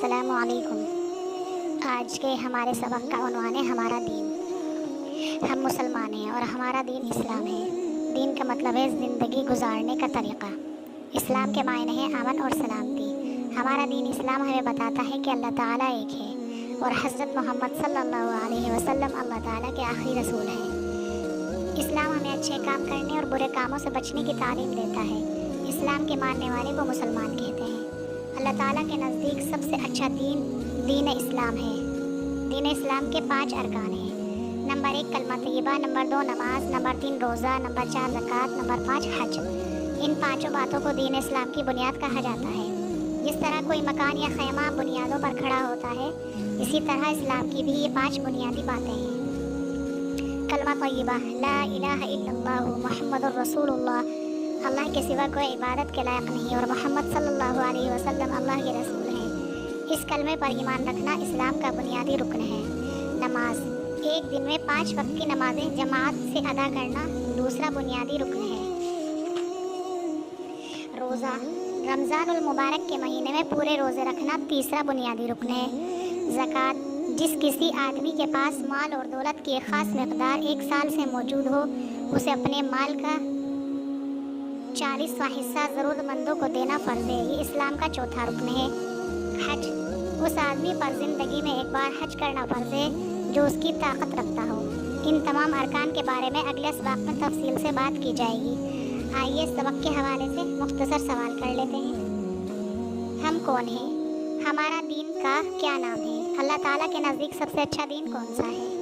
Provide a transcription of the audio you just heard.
السلام علیکم۔ آج کے ہمارے سبق کا عنوان ہے ہمارا دین۔ ہم مسلمان ہیں اور ہمارا دین اسلام ہے۔ دین کا مطلب ہے زندگی گزارنے کا طریقہ۔ اسلام کے معنی ہے امن اور سلامتی۔ ہمارا دین اسلام ہمیں بتاتا ہے کہ اللہ تعالیٰ ایک ہے اور حضرت محمد صلی اللہ علیہ وسلم اللہ تعالیٰ کے آخری رسول ہیں۔ اسلام ہمیں اچھے کام کرنے اور برے کاموں سے بچنے کی تعلیم دیتا ہے۔ اسلام کے ماننے والے کو مسلمان کہتے ہیں۔ اللہ تعالیٰ کے نزدیک سب سے اچھا دین اسلام ہے۔ دین اسلام کے 5 ارکان ہیں۔ نمبر 1 کلمہ طیبہ، نمبر 2 نماز، نمبر 3 روزہ، نمبر 4 زکوٰۃ، نمبر 5 حج۔ ان 5 باتوں کو دین اسلام کی بنیاد کہا جاتا ہے۔ جس طرح کوئی مکان یا خیمہ بنیادوں پر کھڑا ہوتا ہے، اسی طرح اسلام کی بھی یہ 5 بنیادی باتیں ہیں۔ کلمہ طیبہ، لا الہ الا اللہ محمد الرسول اللہ، اللہ کے سوا کوئی عبادت کے لائق نہیں اور محمد صلی اللہ علیہ وسلم اللہ کے رسول ہیں۔ اس کلمے پر ایمان رکھنا اسلام کا بنیادی رکن ہے۔ نماز، ایک دن میں 5 وقت کی نمازیں جماعت سے ادا کرنا دوسرا بنیادی رکن ہے۔ روزہ، رمضان المبارک کے مہینے میں پورے روزے رکھنا تیسرا بنیادی رکن ہے۔ زکوٰۃ، جس کسی آدمی کے پاس مال اور دولت کی ایک خاص مقدار 1 سال سے موجود ہو، اسے اپنے مال کا 40واں حصہ ضرورت مندوں کو دینا فرض ہے۔ یہ اسلام کا چوتھا رکن ہے۔ حج، اس آدمی پر زندگی میں ایک بار حج کرنا فرض ہے جو اس کی طاقت رکھتا ہو۔ ان تمام ارکان کے بارے میں اگلے سبق میں تفصیل سے بات کی جائے گی۔ آئیے سبق کے حوالے سے مختصر سوال کر لیتے ہیں۔ ہم کون ہیں؟ ہمارا دین کا کیا نام ہے؟ اللہ تعالیٰ کے نزدیک سب سے اچھا دین کون سا ہے؟